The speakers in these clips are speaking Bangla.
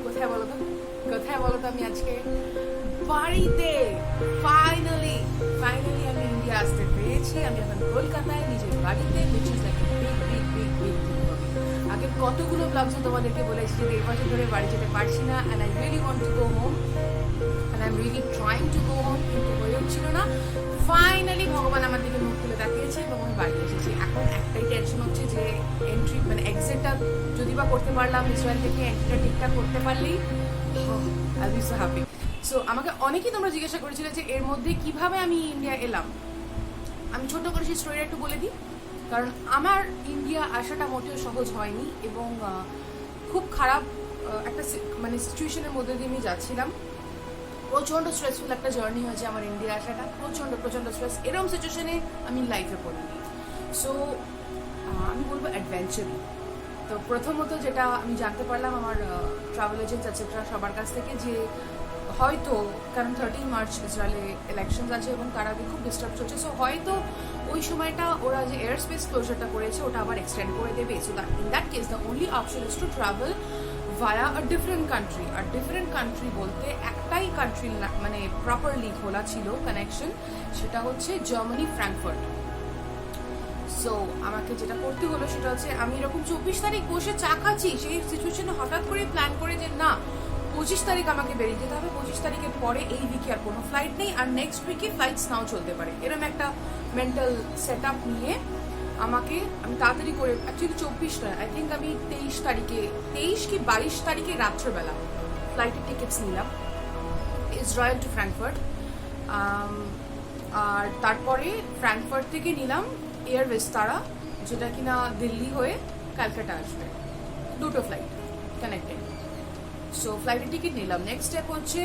কোথায় বলো তো, আমি আজকে বাড়িতে ফাইনালি আমি ইন্ডিয়া আসতে পেরেছি। আমি এখন কলকাতায় নিজের বাড়িতে, which is like a big deal for me. আগে কতগুলো ব্লগসে তোমাদেরকে বলেছি যে 1.5 বছর ধরে বাড়ি যেতে পারছি না, and I really want to go home and I'm really trying to go home, কিন্তু হয়ে উঠছিল না। ফাইনালি ভগবান আমার দিকে মুখ তুলে তাকিয়েছে এবং আমি বাড়ি এসেছি। এখন একটাই টেনশন হচ্ছে যে এন্ট্রি মানে এক্সিটটা যদি বা করতে পারলাম, ইসরায়েল থেকে এন্ট্রিটা ঠিকঠাক করতে পারলেই I'll be so happy. So আমাকে অনেকেই তোমরা জিজ্ঞাসা করেছিলে যে এর মধ্যে কিভাবে আমি ইন্ডিয়া এলাম। আমি ছোট করে সেই স্টোরিটা একটু বলে দিই, কারণ আমার ইন্ডিয়া আসাটা মোটেও সহজ হয়নি এবং খুব খারাপ একটা মানে সিচুয়েশনের মধ্যে দিয়ে আমি যাচ্ছিলাম। প্রচণ্ড স্ট্রেসফুল একটা জার্নি হয়েছে আমার ইন্ডিয়া আসাটা, প্রচণ্ড স্ট্রেস। এরকম সিচুয়েশনে আমি লাইফে পড়িনি। সো আমি বলবো অ্যাডভেঞ্চারি। তো প্রথমত যেটা আমি জানতে পারলাম আমার ট্রাভেল এজেন্টস এটসেট্রা সবার কাছ থেকে, যে হয়তো কারণ 13 মার্চ ইসরায়েলে ইলেকশনস আছে এবং তার আগে খুব ডিস্টার্ব চলছে, সো হয়তো ওই সময়টা ওরা যে এয়ার স্পেস ক্লোজারটা করেছে ওটা আবার এক্সটেন্ড করে দেবে। So in that case the only option is to travel via a different country. আর ডিফারেন্ট কান্ট্রি বলতে একটাই কান্ট্রি মানে প্রপারলি খোলা ছিল কানেকশন, সেটা হচ্ছে জার্মানি, ফ্র্যাঙ্কফার্ট। সো আমাকে যেটা করতে হলো সেটা হচ্ছে আমি এরকম 24 তারিখ বসে চা খাচ্ছি, সেই সিচুয়েশনে হঠাৎ করে প্ল্যান করে যে না 25 তারিখ আমাকে বেরিয়ে যেতে হবে, 25 তারিখের পরে এই উইকে আর কোনো ফ্লাইট নেই, আর নেক্সট উইকে ফ্লাইটস নাও চলতে পারে। এরকম একটা মেন্টাল সেট আপ নিয়ে আমি তাড়াতাড়ি করে, অ্যাকচুয়ালি 24 নয়, আই থিঙ্ক আমি 23 কি 22 তারিখে রাত্রেবেলা ফ্লাইটের টিকিটস নিলাম ইসরায়েল টু ফ্র্যাঙ্কফার্ট। আর তারপরে ফ্র্যাঙ্কফার্ট থেকে নিলাম এয়ার ভিস্তারা, যেটা কিনা দিল্লি হয়ে ক্যালকাটা আসবে, দুটো ফ্লাইট কানেক্টেড। সো ফ্লাইটের টিকিট নিলাম। নেক্সট স্টেপ হচ্ছে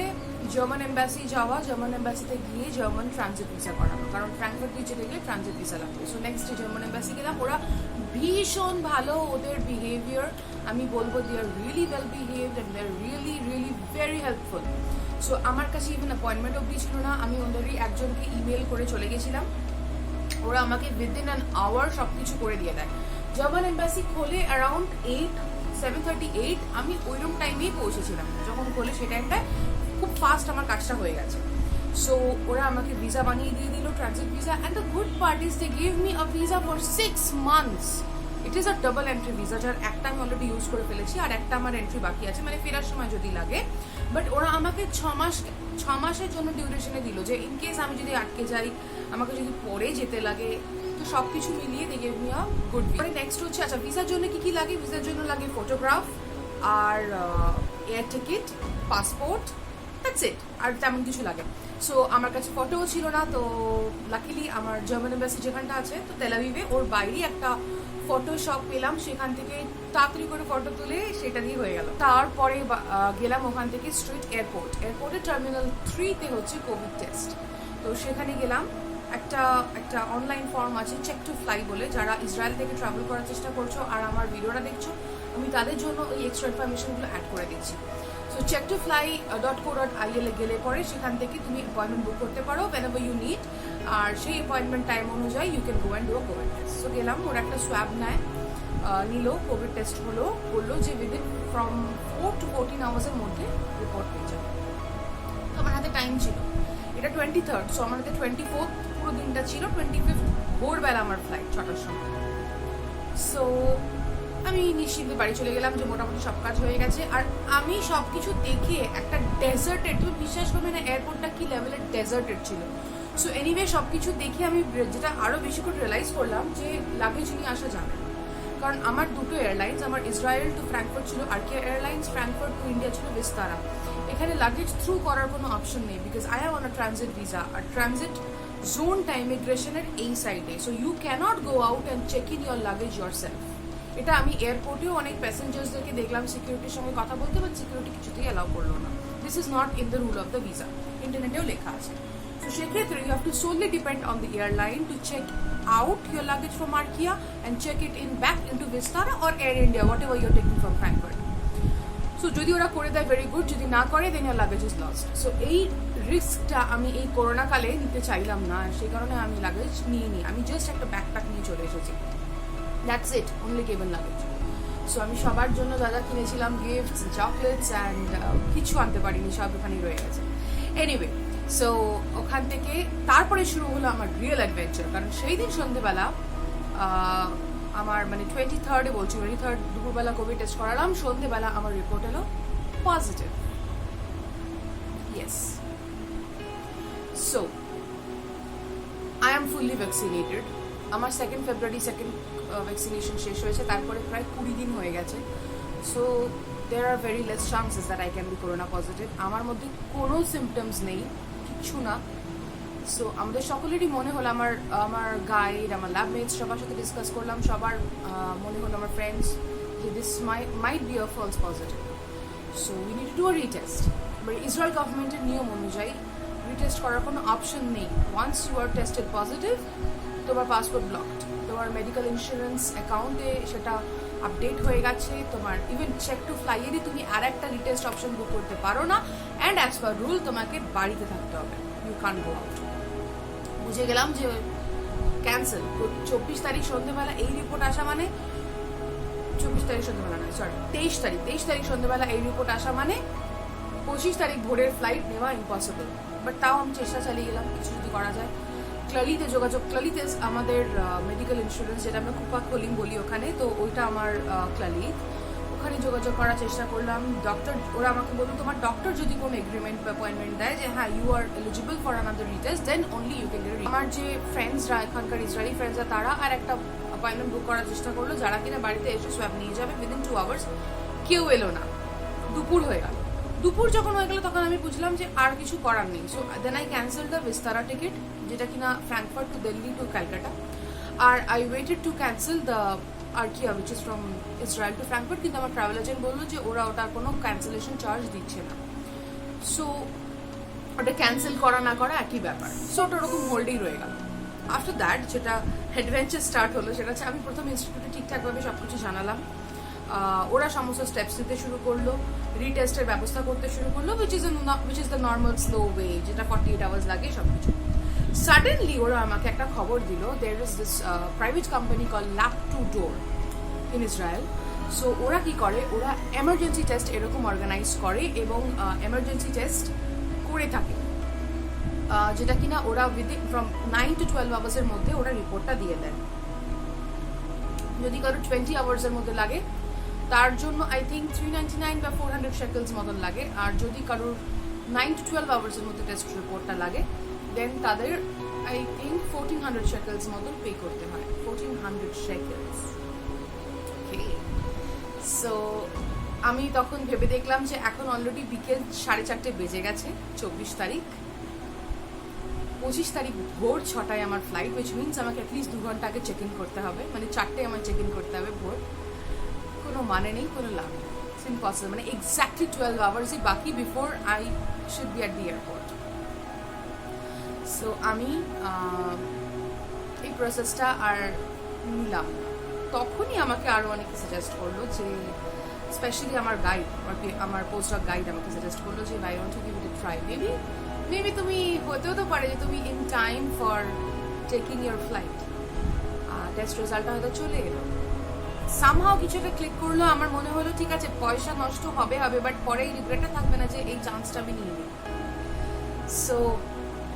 জার্মান এম্বাসি যাওয়া, জার্মান এম্বাসিতে গিয়ে জার্মান ট্রানজিট ভিসা করানো, কারণ ফ্র্যাঙ্কফার্ট দিয়ে যেতে গেলে ট্রানজিট ভিসা লাগবে। সো নেক্সট জার্মান এম্বাসি গেলাম, ওরা ভীষণ ভালো, ওদের বিহেভিয়ার আমি বলবো they are really well behaved and they are really very helpful. So আমার কাছে ইভেন অ্যাপয়েন্টমেন্ট অবধি ছিল না, আমি ওদেরই একজনকে ইমেল করে চলে গেছিলাম, ওরা আমাকে উইদিন অ্যান আওয়ার সব কিছু করে দিয়ে দেয়। জার্মান এম্বাসি খোলে অ্যারাউন্ড 7:38, আমি ওইরকম টাইমেই পৌঁছেছিলাম যখন খোলে, সেই টাইমটায় খুব ফাস্ট আমার কাজটা হয়ে গেছে। সো ওরা আমাকে ভিসা বানিয়ে দিয়ে দিল, transit visa, and the good part is they gave me a visa for 6 months। It is a double entry visa, যার একটা আমি অলরেডি ইউজ করে ফেলেছি আর একটা আমার এন্ট্রি বাকি আছে, মানে ফেরার সময় যদি লাগে। বাট ওরা আমাকে 6 মাসের জন্য ডিউরেশনে দিল, যে ইন কেস আমি যদি আটকে যাই, আমাকে যদি পরে যেতে লাগে, তো সবকিছু মিলিয়ে দেখে me a good visa. Next হচ্ছে আচ্ছা ভিসার জন্য কি লাগে। ভিসার জন্য লাগে ফটোগ্রাফ আর air ticket, passport, that's it, আর তেমন কিছু লাগে। সো আমার কাছে ফটোও ছিল না, তো লাকিলি আমার জার্মান এম্বাসি যেখানটা আছে তো তেল আভিভে, ওর বাইরে একটা ফটো শপ পেলাম, সেখান থেকে তাড়াতাড়ি করে ফটো তুলে সেটা দিয়ে হয়ে গেল। তারপরে গেলাম ওখান থেকে স্ট্রিট এয়ারপোর্টে টার্মিনাল 3-তে হচ্ছে কোভিড টেস্ট। তো সেখানে গেলাম, একটা অনলাইন ফর্ম আছে চেক টু ফ্লাই বলে, যারা ইসরায়েল থেকে ট্রাভেল করার চেষ্টা করছো আর আমার ভিডিওটা দেখছো, আমি তাদের জন্য ওই এক্সট্রা ইনফরমেশনগুলো অ্যাড করে দিচ্ছি। সো check2fly.co.il গেলে পরে সেখান থেকে তুমি অ্যাপয়েন্টমেন্ট বুক করতে পারো whenever you need, আর সেই অ্যাপয়েন্টমেন্ট টাইম অনুযায়ী you can go and do a covid test. So গেলাম, ওরা একটা সোয়াব নেয়, নিল, কোভিড টেস্ট হলো, বললো যে উইদিন ফ্রম 4 to 14 আওয়ার্সের মধ্যে রিপোর্ট পেয়ে যাবে। তো আমার হাতে টাইম ছিল, এটা 23rd, সো আমার হাতে 24th পুরো দিনটা ছিল, 25th ভোরবেলা আমার ফ্লাইট 6টার সময়। সো আমি নিশ্চিন্তে বাড়ি চলে গেলাম যে মোটামুটি সব কাজ হয়ে গেছে। আর আমি সব কিছু দেখে একটা ডেজার্টেড, তুমি বিশ্বাস করবে না এয়ারপোর্টটা কি লেভেলের ডেজার্টেড ছিল। সো এনিওয়ে সব কিছু দেখে আমি যেটা আরও বেশি করে রিয়েলাইজ করলাম যে লাগেজ নিয়ে আসা যাবে না, কারণ আমার দুটো এয়ারলাইন্স, আমার ইসরায়েল টু ফ্র্যাঙ্কফার্ট ছিল Arkia airlines, Frankfurt to India ছিল ভিস্তারা। এখানে লাগেজ থ্রু করার কোনো অপশন নেই, because I have on a transit visa, আর ট্রানজিট জোনটা ইমিগ্রেশনের এই সাইডে। So you can't go out and check in your luggage yourself. এটা আমি এয়ারপোর্টেও অনেক প্যাসেঞ্জার্সদেরকে দেখলাম সিকিউরিটির সঙ্গে কথা বলতে, বাট সিকিউরিটি কিছুতেই অ্যালাউ করলো না। This is not in the rule of the visa, ইন্টারনেটেও লেখা আছে। তো সেক্ষেত্রে you have to solely depend on the airline to check out your luggage from Arkia and check it in back into Vistara or Air India, whatever you're taking from Frankfurt. So যদি ওরা করে দেয় ভেরি গুড, যদি না করে দেন your luggage is lost. So এই রিস্কটা আমি এই করোনা কালে নিতে চাইলাম না, সেই কারণে আমি লাগেজ নিয়ে আমি জাস্ট একটা ব্যাকপ্যাক নিয়ে চলে এসেছি, that's it, only cable luggage. So আমি সবার জন্য দাদা কিনেছিলাম গিফটস, চকলেটস অ্যান্ড কিছু আনতে পারিনি, সব ওখানেই রয়ে গেছে। এনিওয়ে, সো ওখান থেকে তারপরে শুরু হলো আমার রিয়েল অ্যাডভেঞ্চার। কারণ সেই দিন সন্ধ্যেবেলা আমার মানে 23rd বলছি, 23rd দুপুরবেলা কোভিড টেস্ট করালাম, সন্ধ্যেবেলা আমার রিপোর্ট এলো positive. Yes, so I am fully vaccinated. আমার 2nd February ভ্যাকসিনেশন শেষ হয়েছে, তারপরে প্রায় 20 দিন হয়ে গেছে। So there are very less chances that I can be corona positive. আমার মধ্যে কোনো সিমটমস নেই, কিচ্ছু না। সো আমাদের সকলেরই মনে হলো, আমার গাইড, আমার ল্যাবমেটস সবার সাথে ডিসকাস করলাম, সবার মনে হলো, আমার ফ্রেন্ডস, যে this might be a false positive. So we need to do a retest. But Israel গভর্নমেন্টের নিয়ম অনুযায়ী রিটেস্ট করার কোনো অপশন নেই। Once you are tested positive, তোমার পাসপোর্ট ব্লকড, তোমার মেডিকেল ইন্স্যুরেন্স অ্যাকাউন্টে সেটা আপডেট হয়ে গেছে, তোমার ইভেন চেক টু ফ্লাইয়েরই তুমি আর একটা রিটেস্ট অপশন বুক করতে পারো না, অ্যান্ড অ্যাজ পার রুল তোমাকে বাড়িতে থাকতে হবে, ইউ ক্যান গো আউট। বুঝে গেলাম যে ক্যান্সেল। 24 তারিখ সন্ধ্যেবেলা এই রিপোর্ট আসা মানে 24 তারিখ সন্ধ্যেবেলা নয়, সরি 23 তারিখ সন্ধ্যেবেলা এই রিপোর্ট আসা মানে 25 তারিখ ভোরের ফ্লাইট নেওয়া ইম্পসিবল। বাট তাও আমি চেষ্টা চালিয়ে গেলাম, কিছু যদি করা যায়। ক্লালিতে যোগাযোগ, ক্লালিতে আমাদের মেডিকেল ইন্স্যুরেন্স, যেটা আমরা কুপা কলিং বলি ওখানে, তো ওইটা আমার ক্লালিত, ওখানে যোগাযোগ করার চেষ্টা করলাম। ডক্টর, ওরা আমাকে বললো তোমার ডক্টর যদি কোনো এগ্রিমেন্ট বা অ্যাপয়েন্টমেন্ট দেয় যে হ্যাঁ you are eligible for another retest, then only you can get. আমার যে ফ্রেন্ডসরা, এখানকার ইসরায়েলি ফ্রেন্ডসরা, তারা আর একটা অ্যাপয়েন্টমেন্ট বুক করার চেষ্টা করলো, যারা কিনা বাড়িতে এসে সোয়াব নিয়ে যাবে উইদিন 2 আওয়ার্স। কেউ এলো না, দুপুর হয়ে গেল। দুপুর যখন হয়ে গেল তখন আমি বুঝলাম যে আর কিছু করার নেই। So then I cancel the Vistara ticket, যেটা কিনা Frankfurt to Delhi to Calcutta, আর I waited to cancel the Arkia which is from Israel to Frankfurt, কিন্তু আমার ট্রাভেল এজেন্ট বললো যে ওরা ওটার কোনো ক্যান্সেলেশন চার্জ দিচ্ছে না। সো ওটা ক্যান্সেল করা না করা একই ব্যাপার। সো ওটা ওরকম হোল্ডেই রয়ে গেল। আফটার দ্যাট যেটা অ্যাডভেঞ্চার স্টার্ট হলো, সেটা হচ্ছে আমি প্রথম ইনস্টিটিউটে ঠিকঠাকভাবে সব কিছু জানালাম, ওরা সমস্ত স্টেপস নিতে শুরু করলো, রিটেস্টের ব্যবস্থা করতে শুরু করলো, which is the normal slow way, যেটা 48 আওয়ার্স লাগে সবকিছু। সাডেনলি ওরা আমাকে একটা খবর দিল, there is this private company call lab to door in Israel. So ওরা কি করে, ওরা এমার্জেন্সি টেস্ট এরকম অর্গানাইজ করে এবং এমার্জেন্সি টেস্ট করে থাকে, যেটা কিনা ওরা উইদিন ফ্রম 9 to 12 আওয়ার্সের মধ্যে ওরা রিপোর্টটা দিয়ে দেন। যদি কারো 20 আওয়ার্সের মধ্যে লাগে তার জন্য আই থিঙ্ক 399 বা 400 শেকেলস মতন লাগে, আর যদি কারোর 9 to 12 আওয়ার্সের মধ্যে টেস্ট রিপোর্টটা লাগে দেন তাদের আই থিঙ্ক 1400 শেকেলস মতন পে করতে হয়, 1400 শেকেলস। সো আমি তখন ভেবে দেখলাম যে এখন অলরেডি বিকেল 4:30 বেজে গেছে, 24 তারিখ। 25 তারিখ ভোর 6টায় আমার ফ্লাইট, উইচ মিনস আমাকে অ্যাটলিস্ট 2 ঘন্টা আগে চেক ইন করতে হবে, মানে 4টায় আমার চেক ইন করতে হবে ভোর। কোনো মানে নেই, কোনো লাভ নেই, ইটস ইম্পসিবল। মানে এক্স্যাক্টলি 12 আওয়ার্সই বাকি before I should B at the airport. So আমি এই প্রসেসটা আর নিলাম না। তখনই আমাকে আরও অনেকে সাজেস্ট করলো, যে স্পেশালি আমার গাইড, আমার পোস্টডক গাইড আমাকে সাজেস্ট করলো যে I want to give it A try, maybe তুমি হতেও তো পারে যে তুমি in time for taking your flight, test রেজাল্টটা হয়তো চলে এলো। সামহাও কিছু একটা ক্লিক করলো, আমার মনে হলো ঠিক আছে পয়সা নষ্ট হবে, বাট পরে এই রিগ্রেটটা থাকবে না যে এই চান্সটা আমি নিয়ে নিই। So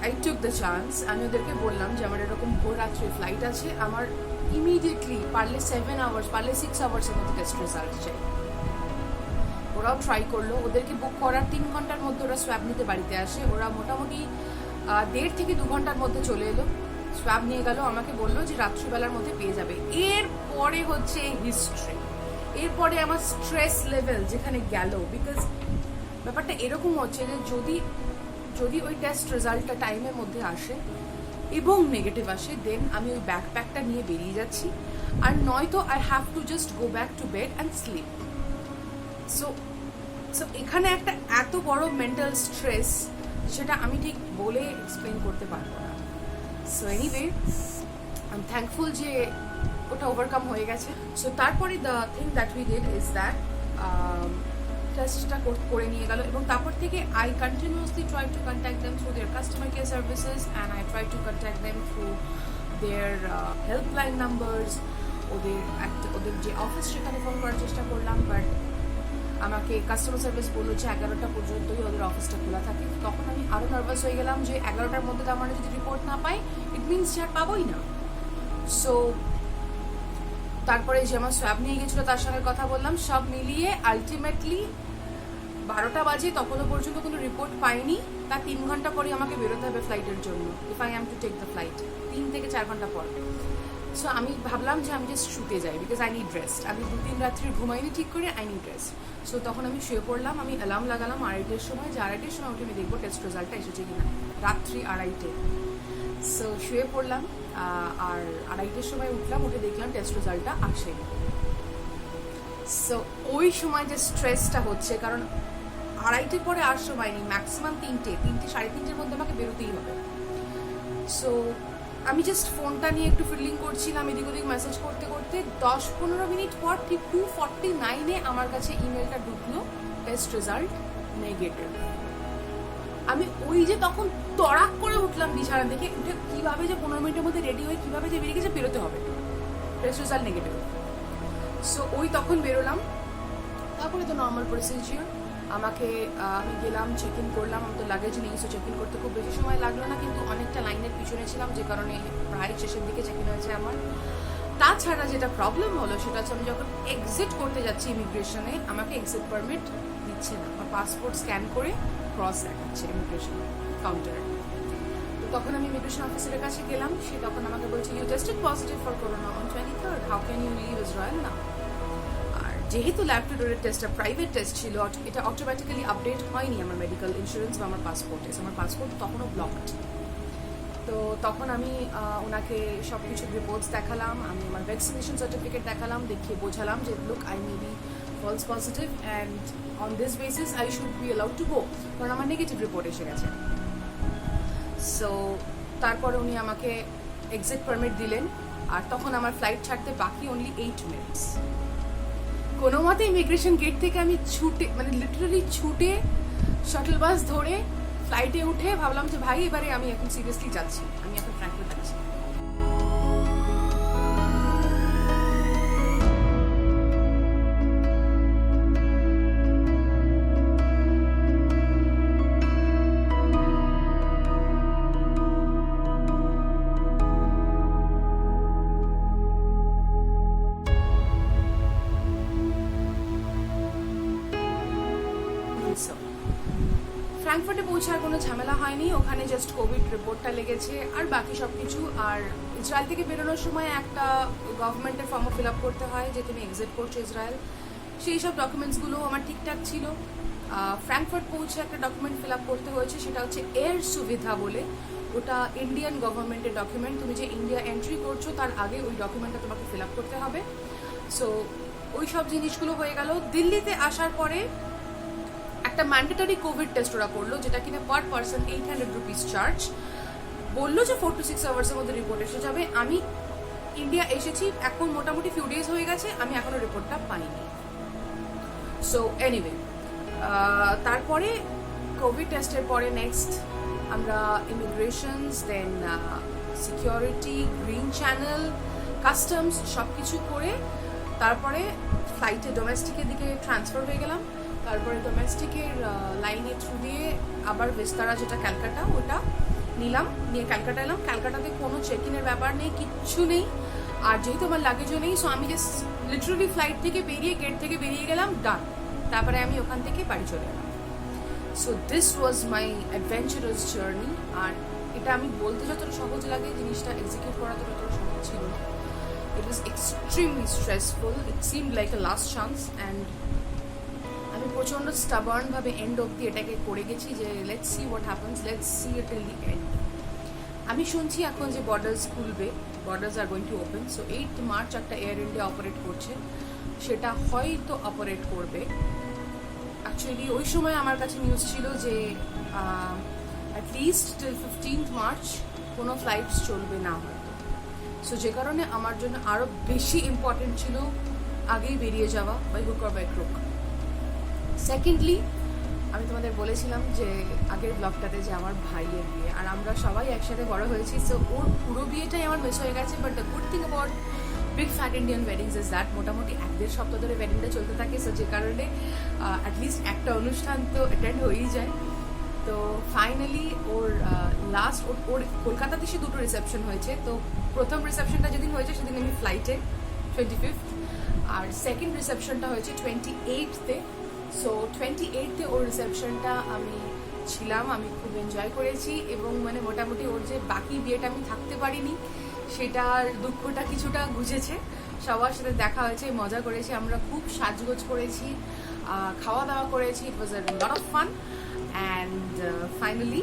I took the chance. আমি ওদেরকে বললাম যে আমার এরকম ভোর রাত্রে ফ্লাইট আছে, আমার ইমিডিয়েটলি পারলে 7 আওয়ার্স, পারলে 6 আওয়ার্সের মধ্যে টেস্ট রেজাল্ট চাই। ওরাও ট্রাই করলো, ওদেরকে বুক করার 3 ঘন্টার মধ্যে ওরা সোয়াব নিতে বাড়িতে আসে। ওরা মোটামুটি 1.5 থেকে 2 ঘন্টার মধ্যে চলে এলো, সোয়াব নিয়ে গেল, আমাকে বললো যে রাত্রিবেলার মধ্যে পেয়ে যাবে। এরপরে হচ্ছে হিস্ট্রি। এরপরে আমার স্ট্রেস লেভেল যেখানে গেল, বিকজ ব্যাপারটা এরকম হচ্ছে যে যদি ওই টেস্ট রেজাল্টটা টাইমের মধ্যে আসে এবং নেগেটিভ আসে, দেন আমি ওই ব্যাকপ্যাকটা নিয়ে বেরিয়ে যাচ্ছি, আর নয়তো I have to just go back to bed and sleep. So এখানে একটা এত বড় মেন্টাল স্ট্রেস, সেটা আমি ঠিক বলে এক্সপ্লেন করতে পারবো না। So anyway I am thankful যে ওটা ওভারকাম হয়ে গেছে। সো তারপরে the thing that we did is that টেস্টটা করে নিয়ে গেল, এবং তারপর থেকে I continuously try to contact them through there customer care services, and I try to contact them through there helpline numbers. ওদের যে অফিস সেখানে ফোন করার চেষ্টা করলাম, বাট আমাকে কাস্টমার সার্ভিস বললো যে 11টা পর্যন্তই ওদের অফিসটা খোলা থাকে। তখন আমি আরও নার্ভাস হয়ে গেলাম যে 11টার মধ্যে তো আমার যদি রিপোর্ট না পাই, ইট মিনস যে আর পাবোই না। সো তারপরে যে আমার সোয়াব নিয়ে গেছিলো তার সঙ্গে কথা বললাম, সব মিলিয়ে আলটিমেটলি 12টা বাজে, তখনও পর্যন্ত কোনো রিপোর্ট পাইনি। তার 3 ঘন্টা পরে আমাকে বেরোতে হবে ফ্লাইটের জন্য, if I am to take the flight, 3 থেকে 4 ঘন্টা পর। সো আমি ভাবলাম যে আমি জাস্ট শুতে যাই, বিকজ আই নিড রেস্ট। আমি 2-3 রাত্রি ঘুমাইনি ঠিক করে, আই নিড রেস্ট। সো তখন আমি শুয়ে পড়লাম। আমি অ্যালার্ম লাগালাম 2:30-এর সময়, যে 2:30-এর সময় উঠে আমি দেখবো টেস্ট রেজাল্টটা এসেছে কিনা, রাত্রি 2:30-টে। সো শুয়ে পড়লাম, আর 2:30-এর সময় উঠলাম, উঠে দেখলাম টেস্ট রেজাল্টটা আসেনি। সো ওই সময় যে স্ট্রেসটা হচ্ছে, কারণ 2:30 পরে আর সময় নেই, ম্যাক্সিমাম 3টে, 3-3:30-এর মধ্যে আমাকে বেরোতেই হবে। সো আমি জাস্ট ফোনটা নিয়ে একটু ফিল্ডিং করছিলাম, এদিক ওদিক মেসেজ করতে করতে 10-15 মিনিট পর ঠিক 2:49-এ আমার কাছে ইমেলটা ঢুকলো, টেস্ট রেজাল্ট নেগেটিভ। আমি ওই যে তখন তড়াক করে উঠলাম বিছানা থেকে, উঠে কীভাবে যে 15 মিনিটের মধ্যে রেডি হয়ে কীভাবে যে বেরিয়ে গেছে, বেরোতে হবে, টেস্ট রেজাল্ট নেগেটিভ। সো ওই তখন বেরোলাম। তারপরে তো নর্মাল প্রসিজিওর, আমি গেলাম, চেক ইন করলাম। আমি তো লাগেজ নেই, সো চেক ইন করতে খুব বেশি সময় লাগলো না, কিন্তু অনেকটা লাইনের পিছনে ছিলাম, যে কারণে প্রায় শেষের দিকে চেক ইন হয়েছে আমার। তাছাড়া যেটা প্রবলেম হলো সেটা হচ্ছে, আমি যখন এক্সিট করতে যাচ্ছি ইমিগ্রেশনে, আমাকে এক্সিট পারমিট দিচ্ছে না, আমার পাসপোর্ট স্ক্যান করে ক্রস দেখাচ্ছে ইমিগ্রেশন কাউন্টারে। তো তখন আমি ইমিগ্রেশন অফিসারের কাছে গেলাম, সে তখন আমাকে বলছে, you tested positive for corona on 23rd, how can you leave Israel now? যেহেতু ল্যাবরেটরির টেস্টটা প্রাইভেট টেস্ট ছিল, এটা অটোমেটিক্যালি আপডেট হয়নি আমার মেডিকেল ইন্স্যুরেন্স বা আমার পাসপোর্টে। আমার পাসপোর্ট তখনও ব্লকড। তো তখন আমি ওনাকে সব কিছু রিপোর্টস দেখালাম, আমি আমার ভ্যাকসিনেশন সার্টিফিকেট দেখালাম, দেখিয়ে বোঝালাম যে look, I may be false positive and on this basis I should be allowed to go, কারণ আমার নেগেটিভ রিপোর্ট এসে গেছে। সো তারপরে উনি আমাকে এক্সিট পারমিট দিলেন, আর তখন আমার ফ্লাইট ছাড়তে বাকি অনলি 8 মিনিটস। কোনো মতে ইমিগ্রেশন গেট থেকে আমি ছুটে, মানে লিটারালি ছুটে শাটল বাস ধরে ফ্লাইটে উঠে ভাবলাম যে ভাই, এবারে আমি এখন সিরিয়াসলি যাচ্ছি, আমি এখন ফ্র্যাঙ্কফুর্ট যাচ্ছি। ফ্র্যাঙ্কফুর্টে পৌঁছার কোনো ঝামেলা হয়নি, ওখানে জাস্ট কোভিড রিপোর্টটা লেগেছে আর বাকি সব কিছু। আর ইসরায়েল থেকে বেরোনোর সময় একটা গভর্নমেন্টের ফর্মও ফিল আপ করতে হয় যে তুমি এক্সিট করছো ইসরায়েল, সেই সব ডকুমেন্টসগুলো আমার ঠিকঠাক ছিল। ফ্র্যাঙ্কফুর্ট পৌঁছে একটা ডকুমেন্ট ফিল আপ করতে হয়েছে, সেটা হচ্ছে এয়ার সুবিধা বলে, ওটা ইন্ডিয়ান গভর্নমেন্টের ডকুমেন্ট। তুমি যে ইন্ডিয়া এন্ট্রি করছো তার আগে ওই ডকুমেন্টটা তোমাকে ফিল আপ করতে হবে। সো ওই সব জিনিসগুলো হয়ে গেল। দিল্লিতে আসার পরে একটা ম্যান্ডেটরি কোভিড টেস্ট ওরা করলো, যেটা কিনা পার পার্সন 800 রুপিস চার্জ। বললো যে 4 to 6 আওয়ার্সের মধ্যে রিপোর্ট এসে যাবে। আমি ইন্ডিয়া এসেছি এখন মোটামুটি ফিউ ডেজ হয়ে গেছে, আমি এখনো রিপোর্টটা পাইনি। সো এনিওয়ে, তারপরে কোভিড টেস্টের পরে নেক্সট আমরা ইমিগ্রেশনস, দেন সিকিউরিটি, গ্রিন চ্যানেল, কাস্টমস সব কিছু করে তারপরে ফ্লাইটে ডোমেস্টিকের দিকে ট্রান্সফার হয়ে গেলাম। তারপরে ডোমেস্টিকের লাইনে থ্রু দিয়ে আবার ভিস্তারা, যেটা ক্যালকাটা, ওটা নিলাম, নিয়ে ক্যালকাটা এলাম। ক্যালকাটাতে কোনো চেক ইনের ব্যাপার নেই, কিচ্ছু নেই। আর যেহেতু আমার লাগেজও নেই, সো আমি জাস্ট লিটারালি ফ্লাইট থেকে বেরিয়ে, গেট থেকে বেরিয়ে গেলাম, ডান। তারপরে আমি ওখান থেকে বাড়ি চলে এলাম। So this was my adventurous journey. আর এটা আমি বলতে যতটা সহজ লাগে, জিনিসটা এক্সিকিউট করা ততটা সহজ ছিল না। It was extremely stressful, it seemed like a last chance. And আমি প্রচণ্ড স্টাবার্নভাবে এন্ড অব্দি এটাকে করে গেছি যে let's see what happens, let's see it till the end. আমি শুনছি এখন যে বর্ডার্স খুলবে, borders are going to open. So 8 March একটা এয়ার ইন্ডিয়া অপারেট করছে, সেটা হয়তো অপারেট করবে। অ্যাকচুয়ালি ওই সময় আমার কাছে নিউজ ছিল যে অ্যাটলিস্ট টিল 15th মার্চ কোনো ফ্লাইটস চলবে না হয়তো। সো যে কারণে আমার জন্য আরও বেশি ইম্পর্টেন্ট ছিল আগেই বেরিয়ে যাওয়া, by hook or by crook. Secondly, আমি তোমাদের বলেছিলাম যে আগের ব্লগটাতে যে আমার ভাইয়ের বিয়ে, আর আমরা সবাই একসাথে বড় হয়েছি। সো ওর পুরো বিয়েটাই আমার মিস হয়ে গেছে। But the good thing about big fat Indian weddings is that, মোটামুটি 1-1.5 সপ্তাহ ধরে ওয়েডিংটা চলতে থাকে, সো যে কারণে অ্যাটলিস্ট একটা অনুষ্ঠান তো অ্যাটেন্ড হয়েই যায়। তো ফাইনালি ওর লাস্ট ওর কলকাতাতে সে 2টো রিসেপশন হয়েছে। তো প্রথম রিসেপশনটা যেদিন হয়েছে সেদিন আমি ফ্লাইটে 25th, আর সেকেন্ড রিসেপশনটা হয়েছে 28th-এ। সো 28th-এ ওর রিসেপশনটা আমি ছিলাম, আমি খুব এনজয় করেছি, এবং মানে মোটামুটি ওর যে বাকি বিয়েটা আমি থাকতে পারিনি সেটার দুঃখটা কিছুটা গুজেছে। সবার সাথে দেখা হয়েছে, মজা করেছি, আমরা খুব সাজগোজ করেছি, খাওয়া দাওয়া করেছি, it was a lot of fun. And finally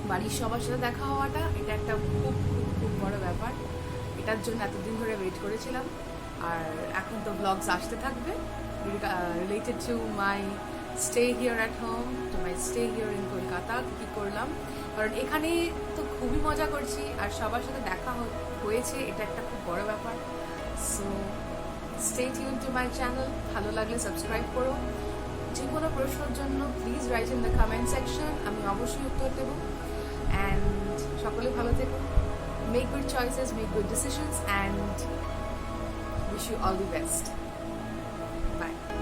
বাড়ির সবার সাথে দেখা হওয়াটা এটা একটা খুব খুব খুব বড় ব্যাপার, এটার জন্য এতদিন ধরে ওয়েট করেছিলাম। আর এখন তো ব্লগস আসতে থাকবে related to my stay here at home, to my stay here in Kolkata, কী করলাম, কারণ এখানে তো খুবই মজা করছি আর সবার সাথে দেখা হয়েছে, এটা একটা খুব বড় ব্যাপার। So stay tune to my channel, ভালো লাগলে সাবস্ক্রাইব করো। যে কোনো প্রশ্নের জন্য please write in the comment section, আমি অবশ্যই উত্তর দেবো। অ্যান্ড সকলে ভালো থেকো, make good choices, make good decisions, and wish you all the best. Bye.